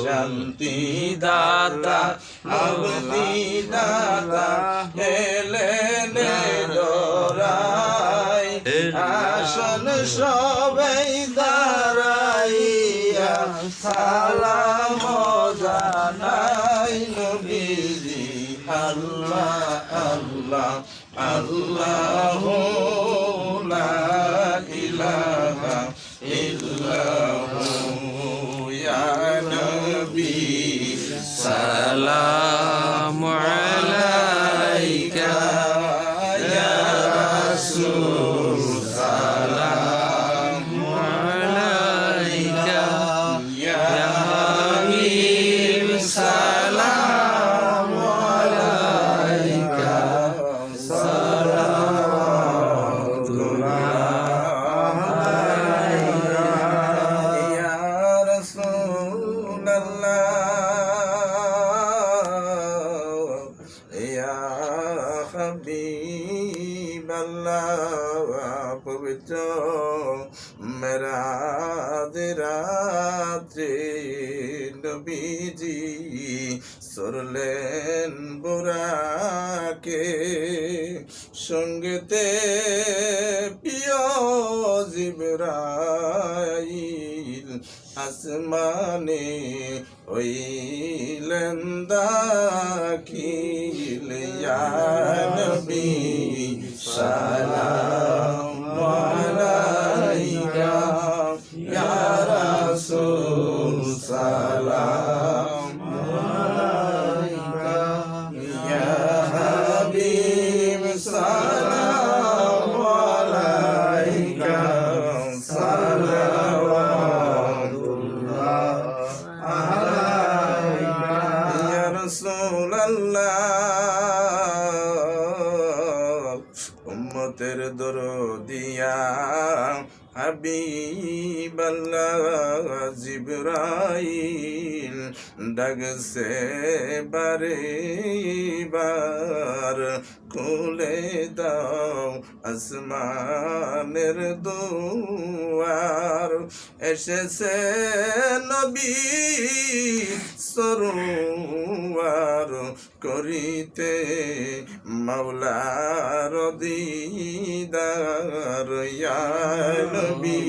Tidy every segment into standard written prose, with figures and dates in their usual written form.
শান্তি দাতা মুক্তি দাতা এলেন ডোরাই আসন সবাই দাঁড়াইয়া সালাম জানাই নবীজি আল্লাহ আল্লাহ আল্লাহু লা ইলাহা ইল্লাহু ইয়া নবী সালামু আলাইকা ইয়া রাসূল সালামু আলাইকা ইয়া হাবিব সালামু আলাইকা সালাতুল্লাহ আলাইকা ইয়া রাসূলুল্লাহ ইয়া হাবিবাল্লাহ পবিত্র মেরাজ রাত্রে নবীজি চড়লেন বুরাকে সঙ্গেতে প্রিয় জিবরাইল আসমানে হইলেন দাখিল ইয়া নবী সালামু আলাইকা ইয়া রাসূল সালামু আলাইকা ইয়া হাবিব সালামু আলাইকা সালাওয়াতুল্লাহ আলাইকা ইয়া রাসূলুল্লাহ উম্মতের দরদিয়া হাবিবাল্লাহ জিবরাইল ডাকছে বারে বার খুলে দাও আসমানের দুয়ার এসেছে নবী সরোয়ার করিতে মাওলার দিদার ইয়া নবী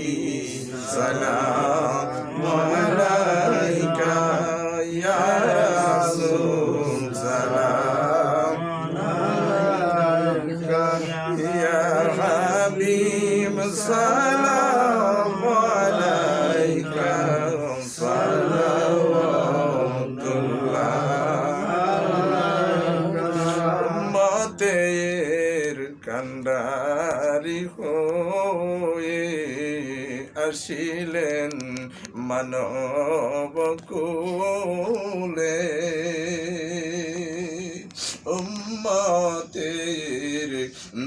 সালামু আলাইকা ইয়া রাসূল সালামু আলাইকা ইয়া হাবিব সালামু আলাইকা উম্মতের কান্ডারি হয়ে আসিলেন মানব কুলে উম্মতের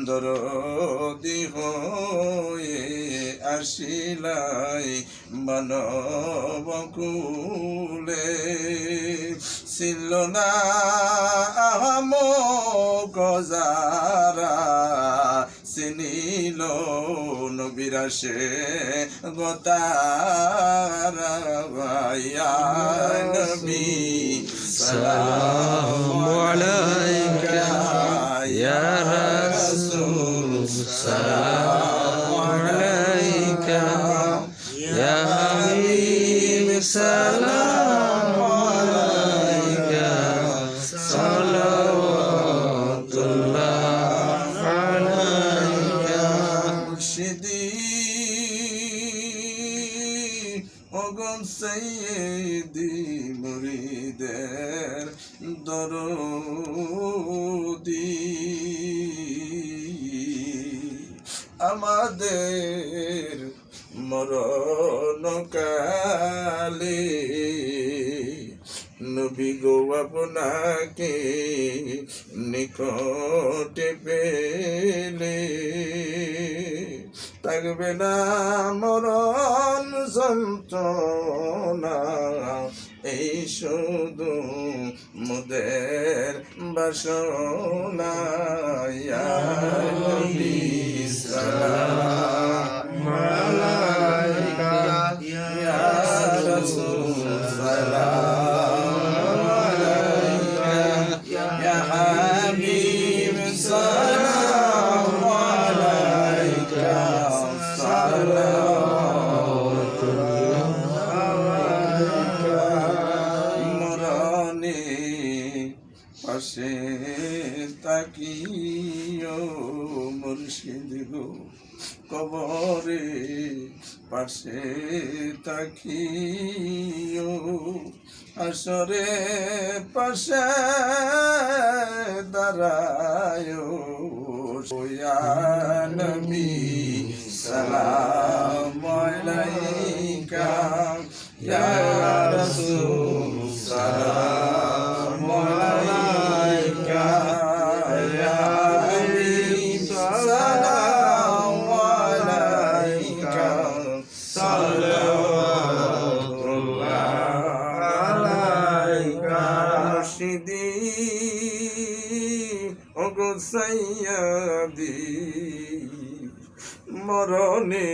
দরদি হয়ে আসিলাই মানব কুলে ছিল না গজারা চিনিল নবীরাসে গোতারা ইয়া নবী সালামু আলাইকা ইয়া রাসূল সালামু আলাইকা ইয়া হাবিব সালামু আলাইকা সালাওয়াতুল্লাহ আলাইকা মুর্শিদি ওগো সাইয়্যিদি মুরিদের দরদি আমাদের মরণকালে নবী গো আপনাকে নিকটে পেলে থাকবে না মরণ যন্ত্রণা এই শুধু মোদের বাসনা ইয়া নবী সালামু আলাইকা ইয়া কবরে পাশে থাকিও আসরে পাশে দাঁড়ায়ো ইয়া নবী সালাম আলাইকা ইয়া রাসূল সালাম আলাইকা ইয়া হাবিব সালাম আলাইকা সাল্লাল্লাহু আলাইকা মুর্শিদি ওগো সাইয়্যিদি মরণে